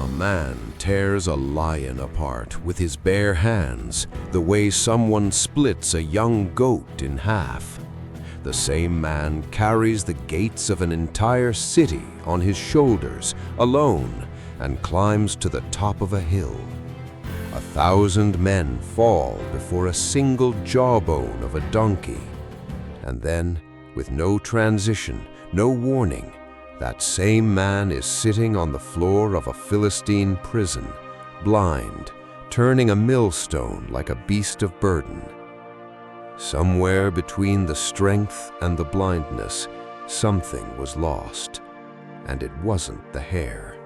A man tears a lion apart with his bare hands, the way someone splits a young goat in half. The same man carries the gates of an entire city on his shoulders, alone, and climbs to the top of a hill. 1,000 men fall before a single jawbone of a donkey. And then, with no transition, no warning, that same man is sitting on the floor of a Philistine prison, blind, turning a millstone like a beast of burden. Somewhere between the strength and the blindness, something was lost, and it wasn't the hair.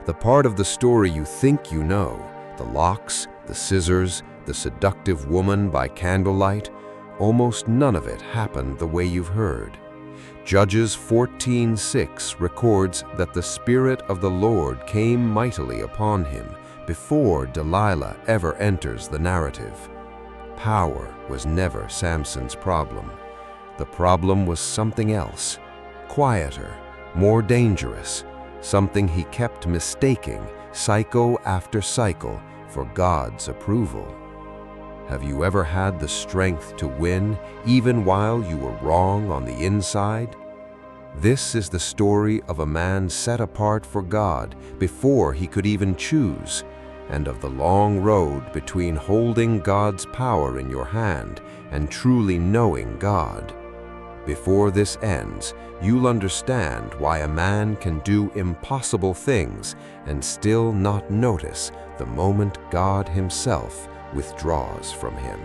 The part of the story you think you know, the locks, the scissors, the seductive woman by candlelight, almost none of it happened the way you've heard. Judges 14:6 records that the Spirit of the Lord came mightily upon him before Delilah ever enters the narrative. Power was never Samson's problem. The problem was something else, quieter, more dangerous, something he kept mistaking cycle after cycle for God's approval. Have you ever had the strength to win even while you were wrong on the inside? This is the story of a man set apart for God before he could even choose, and of the long road between holding God's power in your hand and truly knowing God. Before this ends, you'll understand why a man can do impossible things and still not notice the moment God Himself withdraws from him.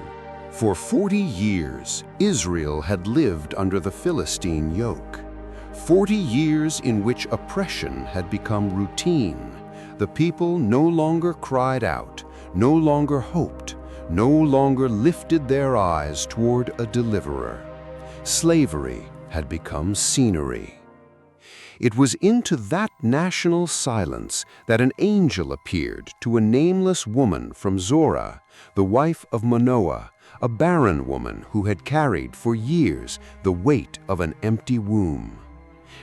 For 40 years, Israel had lived under the Philistine yoke. 40 years in which oppression had become routine. The people no longer cried out, no longer hoped, no longer lifted their eyes toward a deliverer. Slavery had become scenery. It was into that national silence that an angel appeared to a nameless woman from Zorah, the wife of Manoah, a barren woman who had carried for years the weight of an empty womb.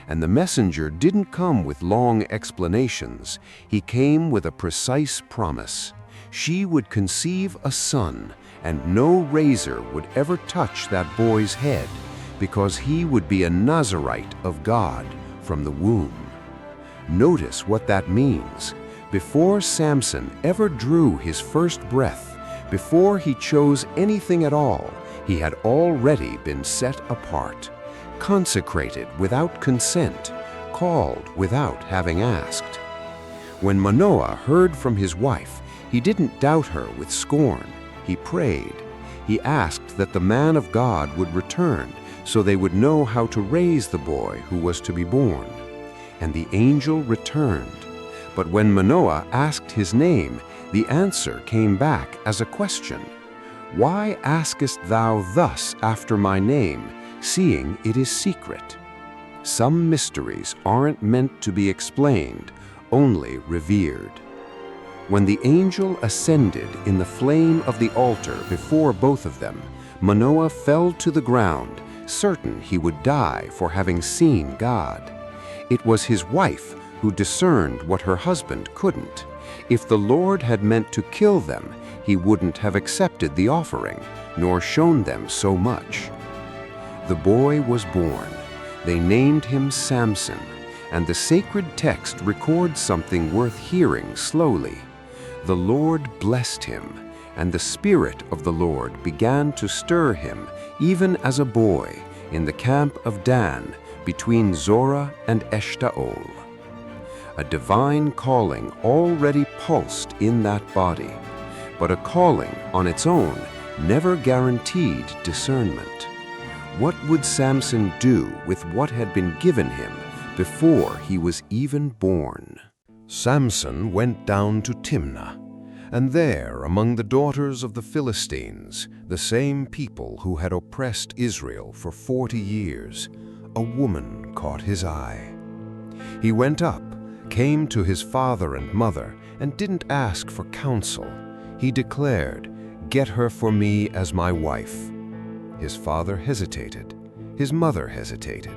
And the messenger didn't come with long explanations. He came with a precise promise. She would conceive a son, and no razor would ever touch that boy's head, because he would be a Nazirite of God from the womb. Notice what that means. Before Samson ever drew his first breath, before he chose anything at all, he had already been set apart, consecrated without consent, called without having asked. When Manoah heard from his wife, he didn't doubt her with scorn. He prayed. He asked that the man of God would return so they would know how to raise the boy who was to be born. And the angel returned. But when Manoah asked his name, the answer came back as a question. Why askest thou thus after my name, seeing it is secret? Some mysteries aren't meant to be explained, only revered. When the angel ascended in the flame of the altar before both of them, Manoah fell to the ground, certain he would die for having seen God. It was his wife who discerned what her husband couldn't. If the Lord had meant to kill them, He wouldn't have accepted the offering, nor shown them so much. The boy was born. They named him Samson, and the sacred text records something worth hearing slowly. The Lord blessed him, and the Spirit of the Lord began to stir him, even as a boy, in the camp of Dan, between Zorah and Eshtaol. A divine calling already pulsed in that body, but a calling on its own never guaranteed discernment. What would Samson do with what had been given him before he was even born? Samson went down to Timnah, and there, among the daughters of the Philistines, the same people who had oppressed Israel for 40 years, a woman caught his eye. He went up, came to his father and mother, and didn't ask for counsel. He declared, "Get her for me as my wife." His father hesitated. His mother hesitated.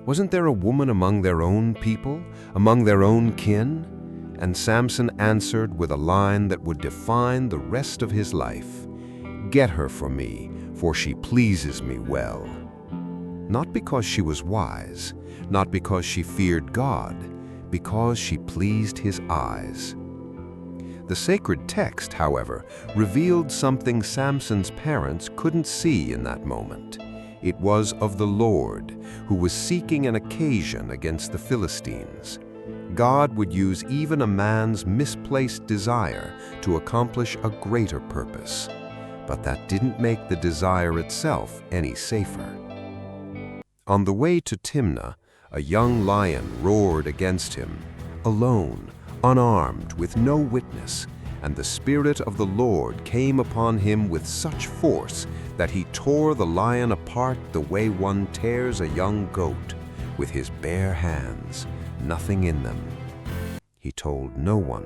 Wasn't there a woman among their own people, among their own kin? And Samson answered with a line that would define the rest of his life. "Get her for me, for she pleases me well." Not because she was wise, not because she feared God, because she pleased his eyes. The sacred text, however, revealed something Samson's parents couldn't see in that moment. It was of the Lord, who was seeking an occasion against the Philistines. God would use even a man's misplaced desire to accomplish a greater purpose. But that didn't make the desire itself any safer. On the way to Timnah, a young lion roared against him, alone, unarmed, with no witness, and the Spirit of the Lord came upon him with such force that he tore the lion apart the way one tears a young goat, with his bare hands, nothing in them. He told no one,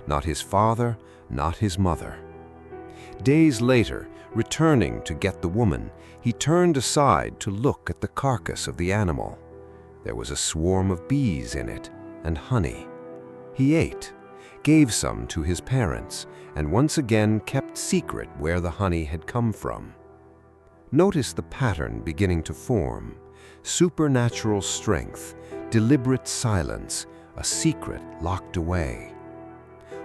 not his father, not his mother. Days later, returning to get the woman, he turned aside to look at the carcass of the animal. There was a swarm of bees in it, and honey. He ate, gave some to his parents, and once again kept secret where the honey had come from. Notice the pattern beginning to form: supernatural strength, deliberate silence, a secret locked away.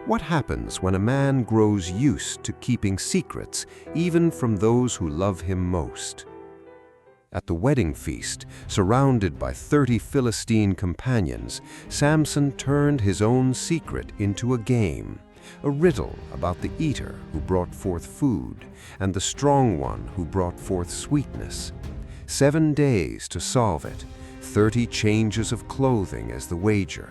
What happens when a man grows used to keeping secrets, even from those who love him most? At the wedding feast, surrounded by 30 Philistine companions, Samson turned his own secret into a game, a riddle about the eater who brought forth food, and the strong one who brought forth sweetness. 7 days to solve it, 30 changes of clothing as the wager.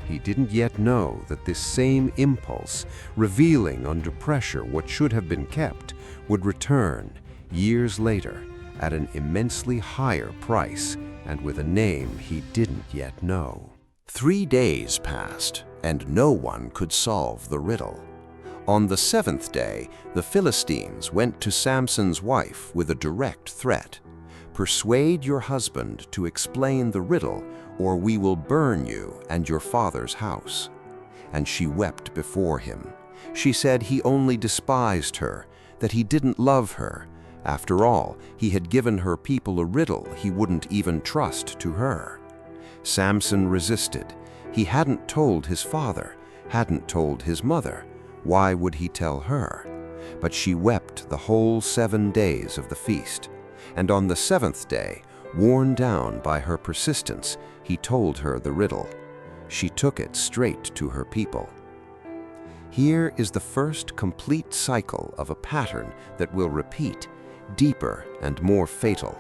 He didn't yet know that this same impulse, revealing under pressure what should have been kept, would return, years later, at an immensely higher price and with a name he didn't yet know. 3 days passed, and no one could solve the riddle. On the 7th day, the Philistines went to Samson's wife with a direct threat: "Persuade your husband to explain the riddle, or we will burn you and your father's house." And she wept before him. She said he only despised her, that he didn't love her. After all, he had given her people a riddle he wouldn't even trust to her. Samson resisted. He hadn't told his father, hadn't told his mother. Why would he tell her? But she wept the whole 7 days of the feast. And on the 7th day, worn down by her persistence, he told her the riddle. She took it straight to her people. Here is the first complete cycle of a pattern that will repeat, deeper and more fatal.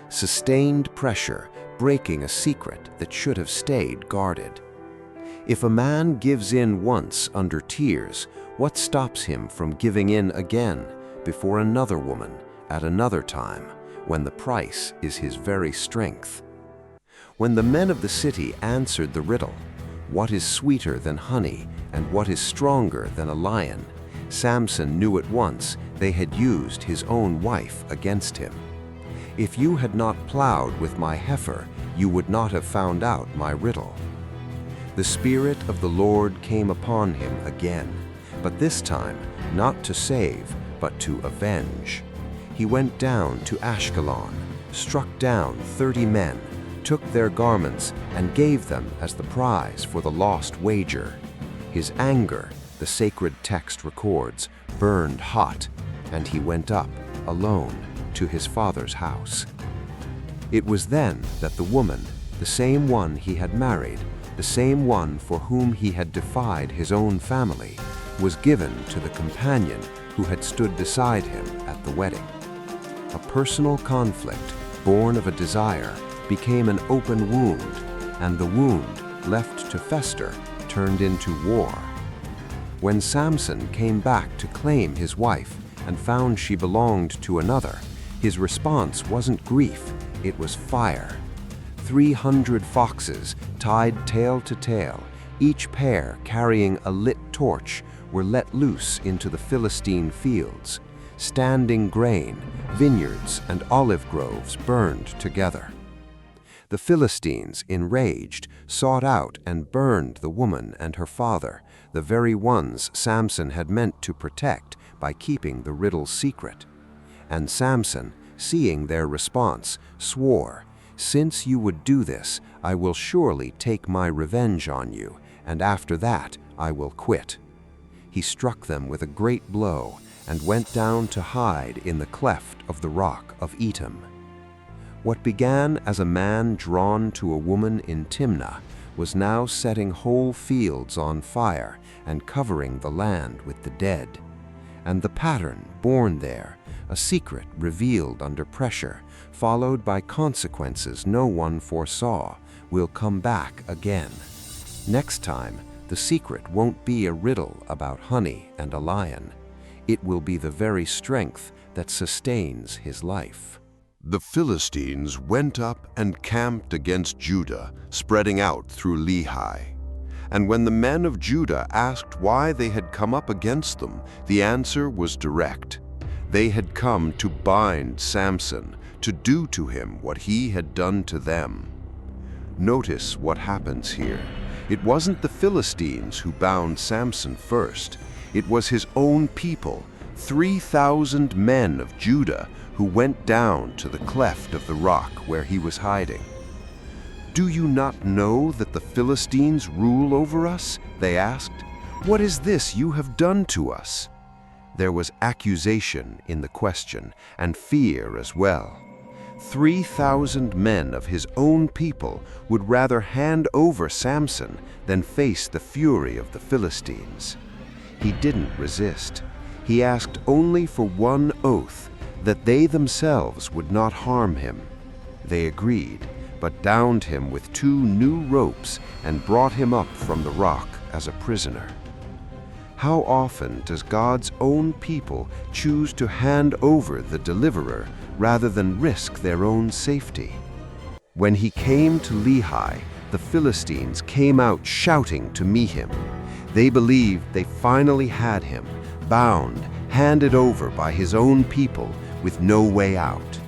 Sustained pressure, breaking a secret that should have stayed guarded. If a man gives in once under tears, what stops him from giving in again before another woman at another time, when the price is his very strength? When the men of the city answered the riddle, "What is sweeter than honey, and what is stronger than a lion?" Samson knew at once they had used his own wife against him. "If you had not plowed with my heifer, you would not have found out my riddle." The Spirit of the Lord came upon him again, but this time not to save, but to avenge. He went down to Ashkelon, struck down 30 men, took their garments, and gave them as the prize for the lost wager. His anger, the sacred text records, burned hot, and he went up, alone, to his father's house. It was then that the woman, the same one he had married, the same one for whom he had defied his own family, was given to the companion who had stood beside him at the wedding. A personal conflict, born of a desire, became an open wound, and the wound, left to fester, turned into war. When Samson came back to claim his wife and found she belonged to another, his response wasn't grief, it was fire. 300 foxes, tied tail to tail, each pair carrying a lit torch, were let loose into the Philistine fields. Standing grain, vineyards, and olive groves burned together. The Philistines, enraged, sought out and burned the woman and her father, the very ones Samson had meant to protect by keeping the riddle secret. And Samson, seeing their response, swore, "Since you would do this, I will surely take my revenge on you, and after that I will quit." He struck them with a great blow and went down to hide in the cleft of the rock of Etam. What began as a man drawn to a woman in Timnah was now setting whole fields on fire and covering the land with the dead. And the pattern born there, a secret revealed under pressure, followed by consequences no one foresaw, will come back again. Next time, the secret won't be a riddle about honey and a lion. It will be the very strength that sustains his life. The Philistines went up and camped against Judah, spreading out through Lehi. And when the men of Judah asked why they had come up against them, the answer was direct. They had come to bind Samson, to do to him what he had done to them. Notice what happens here. It wasn't the Philistines who bound Samson first. It was his own people, 3,000 men of Judah, who went down to the cleft of the rock where he was hiding. "Do you not know that the Philistines rule over us?" they asked. "What is this you have done to us?" There was accusation in the question, and fear as well. 3,000 men of his own people would rather hand over Samson than face the fury of the Philistines. He didn't resist. He asked only for one oath, that they themselves would not harm him. They agreed, but bound him with 2 new ropes and brought him up from the rock as a prisoner. How often does God's own people choose to hand over the deliverer rather than risk their own safety? When he came to Lehi, the Philistines came out shouting to meet him. They believed they finally had him, bound, handed over by his own people, with no way out.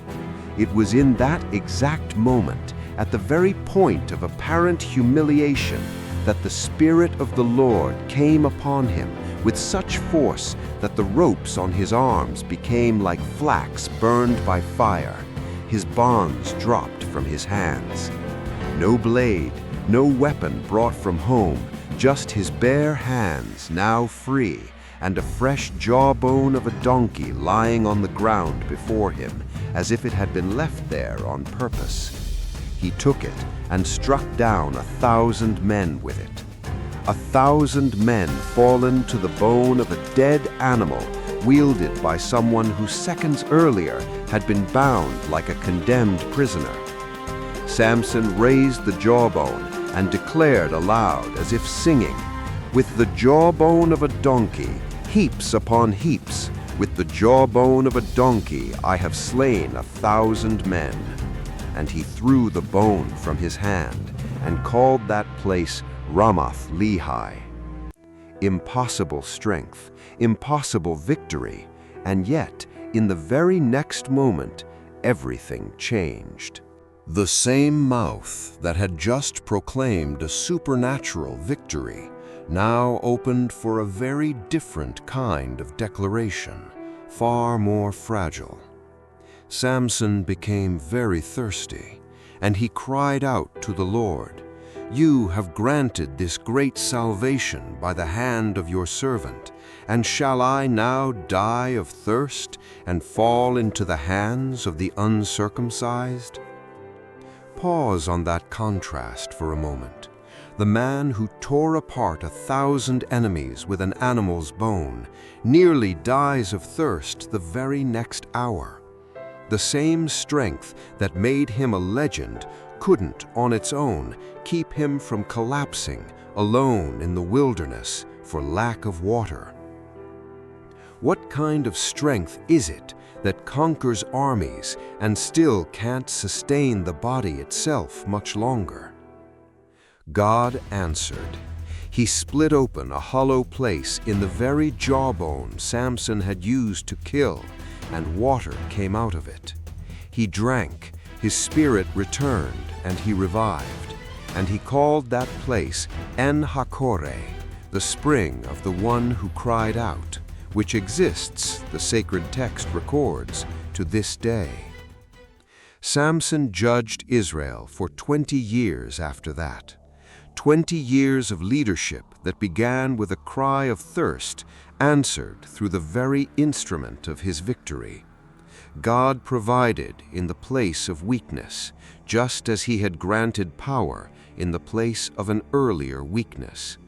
It was in that exact moment, at the very point of apparent humiliation, that the Spirit of the Lord came upon him with such force that the ropes on his arms became like flax burned by fire. His bonds dropped from his hands. No blade, no weapon brought from home, just his bare hands now free, and a fresh jawbone of a donkey lying on the ground before him, as if it had been left there on purpose. He took it and struck down 1,000 men with it. 1,000 men fallen to the bone of a dead animal, wielded by someone who seconds earlier had been bound like a condemned prisoner. Samson raised the jawbone and declared aloud, as if singing, "With the jawbone of a donkey, heaps upon heaps, with the jawbone of a donkey I have slain 1,000 men." And he threw the bone from his hand and called that place Ramath Lehi. Impossible strength, impossible victory, and yet, in the very next moment, everything changed. The same mouth that had just proclaimed a supernatural victory now opened for a very different kind of declaration, far more fragile. Samson became very thirsty, and he cried out to the Lord, "You have granted this great salvation by the hand of your servant, and shall I now die of thirst and fall into the hands of the uncircumcised?" Pause on that contrast for a moment. The man who tore apart 1,000 enemies with an animal's bone nearly dies of thirst the very next hour. The same strength that made him a legend couldn't, on its own, keep him from collapsing alone in the wilderness for lack of water. What kind of strength is it that conquers armies and still can't sustain the body itself much longer? God answered. He split open a hollow place in the very jawbone Samson had used to kill, and water came out of it. He drank, His spirit returned, and he revived, and he called that place En-Hakkore, the spring of the one who cried out, which exists, the sacred text records, to this day. Samson judged Israel for 20 years after that. 20 years of leadership that began with a cry of thirst, answered through the very instrument of his victory. God provided in the place of weakness, just as he had granted power in the place of an earlier weakness.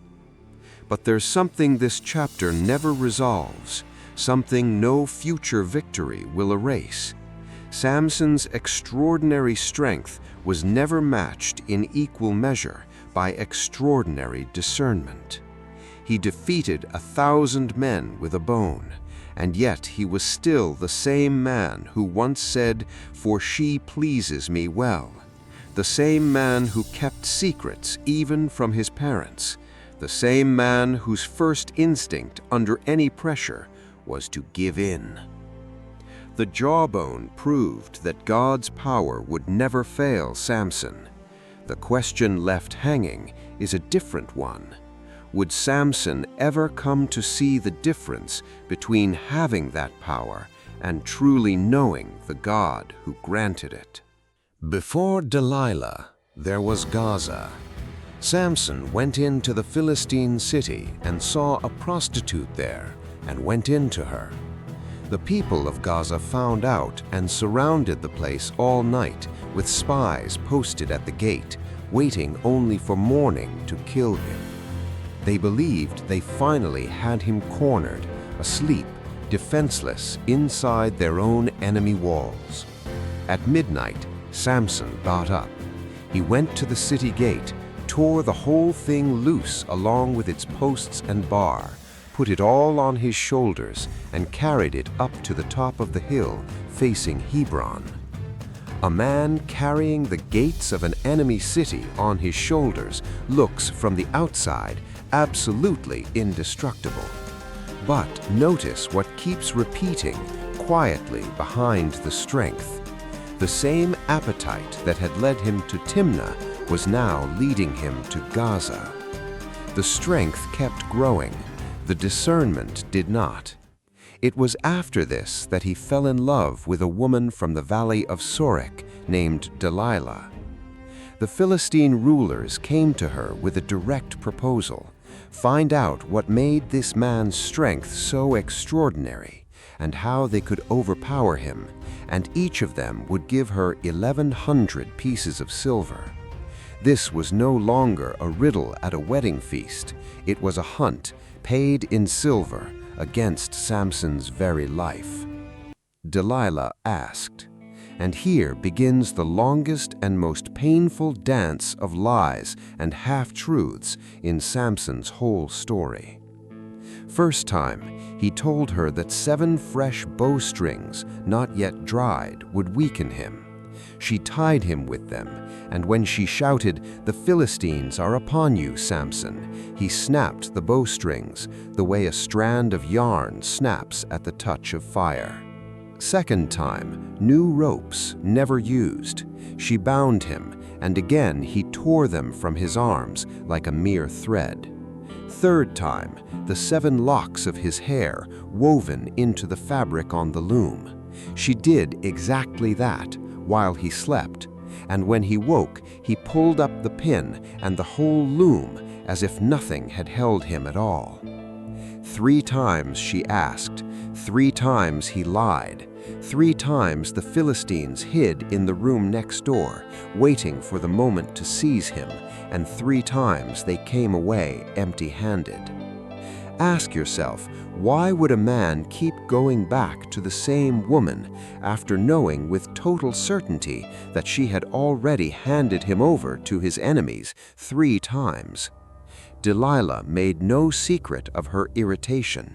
But there's something this chapter never resolves, something no future victory will erase. Samson's extraordinary strength was never matched in equal measure by extraordinary discernment. He defeated 1,000 men with a bone, and yet he was still the same man who once said, "For she pleases me well," the same man who kept secrets even from his parents, the same man whose first instinct under any pressure was to give in. The jawbone proved that God's power would never fail Samson. The question left hanging is a different one. Would Samson ever come to see the difference between having that power and truly knowing the God who granted it? Before Delilah, there was Gaza. Samson went into the Philistine city and saw a prostitute there and went into her. The people of Gaza found out and surrounded the place all night with spies posted at the gate, waiting only for morning to kill him. They believed they finally had him cornered, asleep, defenseless inside their own enemy walls. At midnight, Samson got up. He went to the city gate, tore the whole thing loose along with its posts and bar, put it all on his shoulders, and carried it up to the top of the hill facing Hebron. A man carrying the gates of an enemy city on his shoulders looks from the outside absolutely indestructible. But notice what keeps repeating quietly behind the strength. The same appetite that had led him to Timnah was now leading him to Gaza. The strength kept growing. The discernment did not. It was after this that he fell in love with a woman from the valley of Sorek named Delilah. The Philistine rulers came to her with a direct proposal: find out what made this man's strength so extraordinary and how they could overpower him, and each of them would give her 1,100 pieces of silver. This was no longer a riddle at a wedding feast. It was a hunt paid in silver against Samson's very life. Delilah asked, and here begins the longest and most painful dance of lies and half-truths in Samson's whole story. First time, he told her that 7 fresh bowstrings, not yet dried, would weaken him. She tied him with them, and when she shouted, "The Philistines are upon you, Samson," he snapped the bowstrings, the way a strand of yarn snaps at the touch of fire. Second time, new ropes, never used. She bound him, and again he tore them from his arms like a mere thread. Third time, the 7 locks of his hair woven into the fabric on the loom. She did exactly that while he slept, and when he woke, he pulled up the pin and the whole loom as if nothing had held him at all. 3 times she asked, 3 times he lied, 3 times the Philistines hid in the room next door, waiting for the moment to seize him, and 3 times they came away empty-handed. Ask yourself, why would a man keep going back to the same woman after knowing with total certainty that she had already handed him over to his enemies 3 times? Delilah made no secret of her irritation.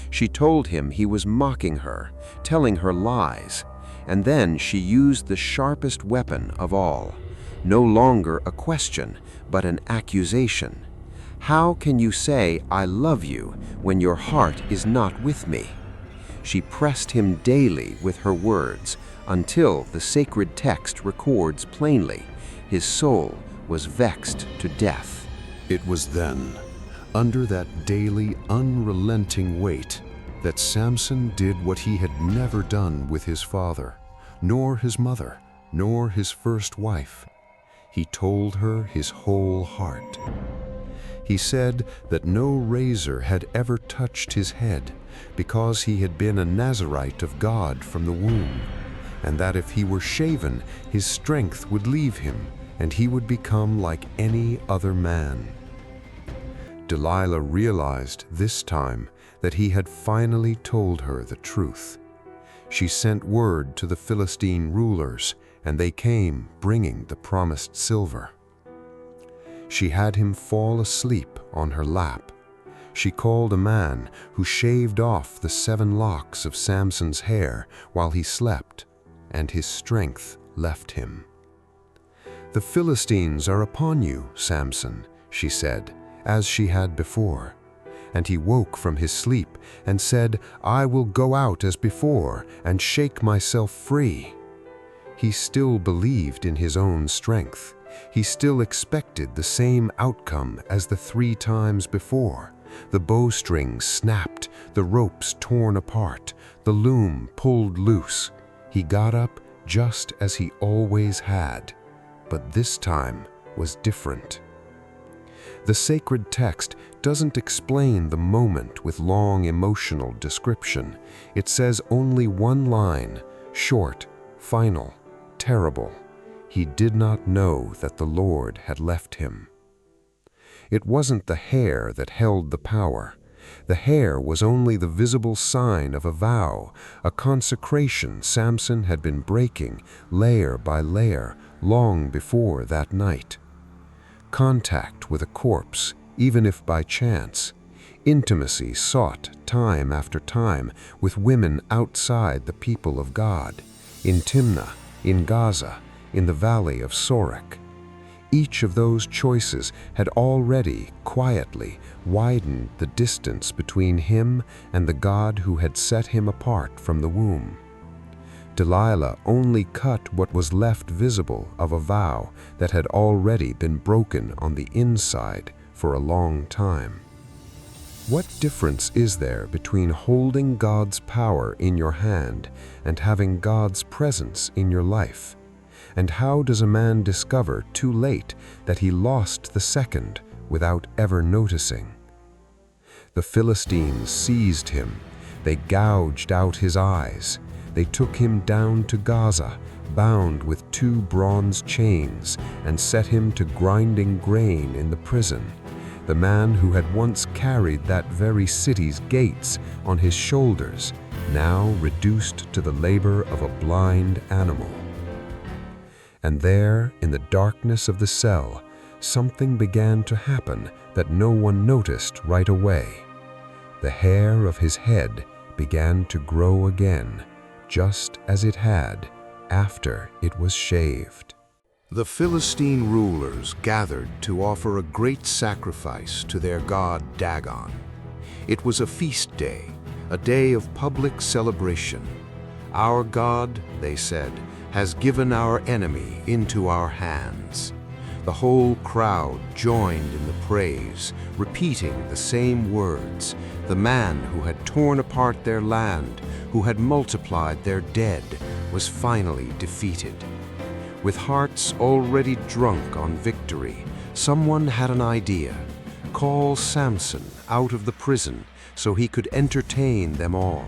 She told him he was mocking her, telling her lies, and then she used the sharpest weapon of all. No longer a question, but an accusation. How can you say, "I love you," when your heart is not with me? She pressed him daily with her words, until the sacred text records plainly, his soul was vexed to death. It was then, under that daily, unrelenting weight, that Samson did what he had never done with his father, nor his mother, nor his first wife. He told her his whole heart. He said that no razor had ever touched his head, because he had been a Nazirite of God from the womb, and that if he were shaven, his strength would leave him, and he would become like any other man. Delilah realized this time that he had finally told her the truth. She sent word to the Philistine rulers, and they came bringing the promised silver. She had him fall asleep on her lap. She called a man who shaved off the 7 locks of Samson's hair while he slept, and his strength left him. "The Philistines are upon you, Samson," she said, as she had before. And he woke from his sleep and said, "I will go out as before and shake myself free." He still believed in his own strength. He still expected the same outcome as the 3 times before. The bowstrings snapped, the ropes torn apart, the loom pulled loose. He got up just as he always had, but this time was different. The sacred text doesn't explain the moment with long emotional description. It says only one line, short, final, terrible. He did not know that the Lord had left him. It wasn't the hair that held the power. The hair was only the visible sign of a vow, a consecration Samson had been breaking layer by layer long before that night. Contact with a corpse, even if by chance. Intimacy sought time after time with women outside the people of God, in Timnah, in Gaza, in the valley of Sorek. Each of those choices had already, quietly, widened the distance between him and the God who had set him apart from the womb. Delilah only cut what was left visible of a vow that had already been broken on the inside for a long time. What difference is there between holding God's power in your hand and having God's presence in your life? And how does a man discover too late that he lost the second without ever noticing? The Philistines seized him. They gouged out his eyes. They took him down to Gaza, bound with 2 bronze chains, and set him to grinding grain in the prison. The man who had once carried that very city's gates on his shoulders, now reduced to the labor of a blind animal. And there, in the darkness of the cell, something began to happen that no one noticed right away. The hair of his head began to grow again, just as it had after it was shaved. The Philistine rulers gathered to offer a great sacrifice to their god Dagon. It was a feast day, a day of public celebration. "Our God," they said, "has given our enemy into our hands." The whole crowd joined in the praise, repeating the same words. The man who had torn apart their land, who had multiplied their dead, was finally defeated. With hearts already drunk on victory, someone had an idea: call Samson out of the prison so he could entertain them all.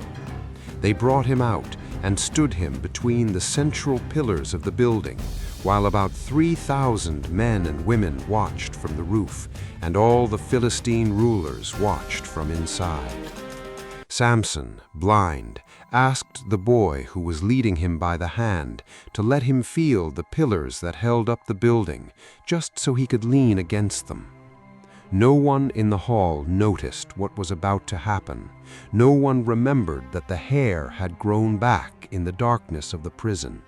They brought him out and stood him between the central pillars of the building, while about 3,000 men and women watched from the roof, and all the Philistine rulers watched from inside. Samson, blind, asked the boy who was leading him by the hand to let him feel the pillars that held up the building, just so he could lean against them. No one in the hall noticed what was about to happen. No one remembered that the hair had grown back in the darkness of the prison.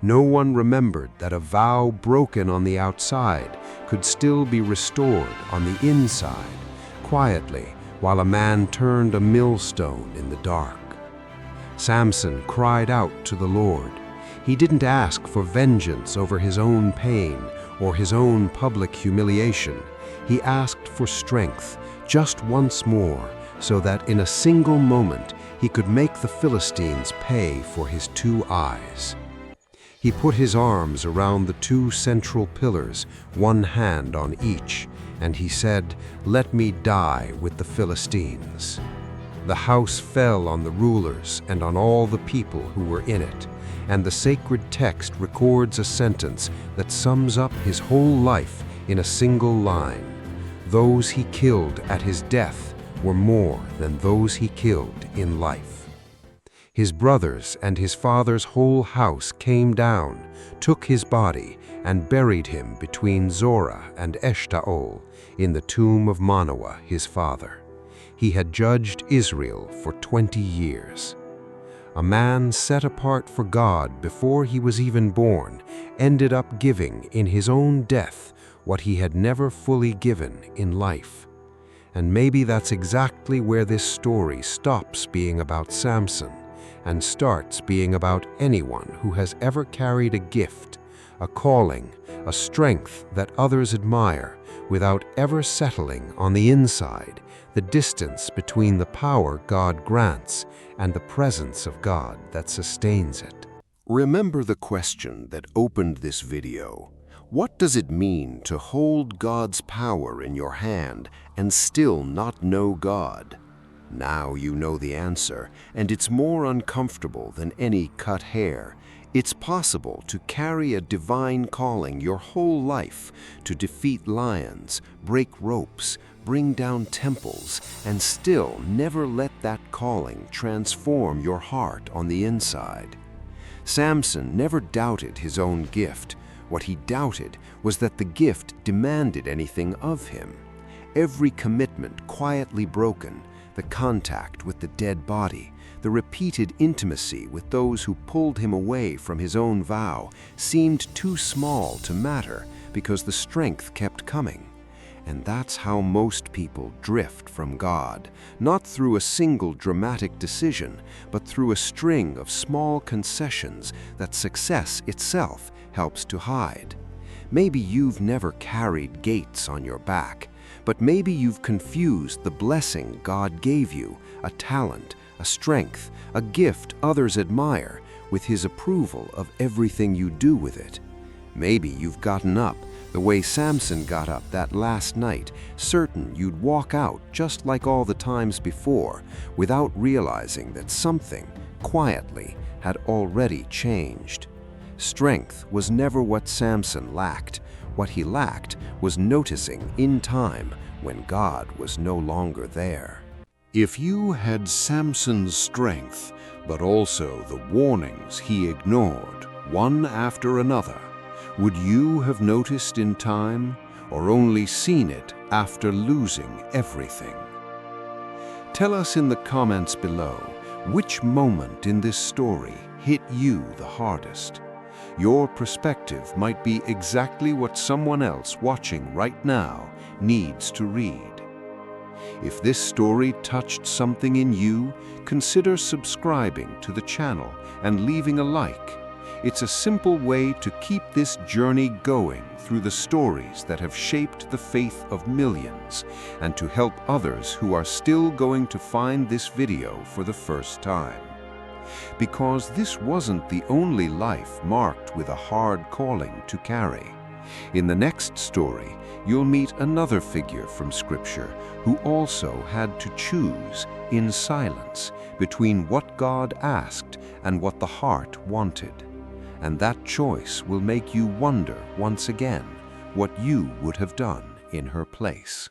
No one remembered that a vow broken on the outside could still be restored on the inside, quietly, while a man turned a millstone in the dark. Samson cried out to the Lord. He didn't ask for vengeance over his own pain or his own public humiliation. He asked for strength, just once more, so that in a single moment he could make the Philistines pay for his 2 eyes. He put his arms around the 2 central pillars, one hand on each, and he said, "Let me die with the Philistines." The house fell on the rulers and on all the people who were in it, and the sacred text records a sentence that sums up his whole life in a single line. Those he killed at his death were more than those he killed in life. His brothers and his father's whole house came down, took his body, and buried him between Zorah and Eshtaol in the tomb of Manoah, his father. He had judged Israel for 20 years. A man set apart for God before he was even born ended up giving in his own death what he had never fully given in life. And maybe that's exactly where this story stops being about Samson and starts being about anyone who has ever carried a gift, a calling, a strength that others admire without ever settling on the inside, the distance between the power God grants and the presence of God that sustains it. Remember the question that opened this video. What does it mean to hold God's power in your hand and still not know God? Now you know the answer, and it's more uncomfortable than any cut hair. It's possible to carry a divine calling your whole life, to defeat lions, break ropes, bring down temples, and still never let that calling transform your heart on the inside. Samson never doubted his own gift. What he doubted was that the gift demanded anything of him. Every commitment quietly broken, the contact with the dead body, the repeated intimacy with those who pulled him away from his own vow seemed too small to matter because the strength kept coming. And that's how most people drift from God, not through a single dramatic decision, but through a string of small concessions that success itself helps to hide. Maybe you've never carried gates on your back, but maybe you've confused the blessing God gave you, a talent, a strength, a gift others admire, with His approval of everything you do with it. Maybe you've gotten up the way Samson got up that last night, certain you'd walk out just like all the times before, without realizing that something, quietly, had already changed. Strength was never what Samson lacked. What he lacked was noticing in time when God was no longer there. If you had Samson's strength, but also the warnings he ignored, one after another, would you have noticed in time, or only seen it after losing everything? Tell us in the comments below which moment in this story hit you the hardest. Your perspective might be exactly what someone else watching right now needs to read. If this story touched something in you, consider subscribing to the channel and leaving a like. It's a simple way to keep this journey going through the stories that have shaped the faith of millions, and to help others who are still going to find this video for the first time. Because this wasn't the only life marked with a hard calling to carry. In the next story, you'll meet another figure from Scripture who also had to choose in silence between what God asked and what the heart wanted. And that choice will make you wonder once again what you would have done in her place.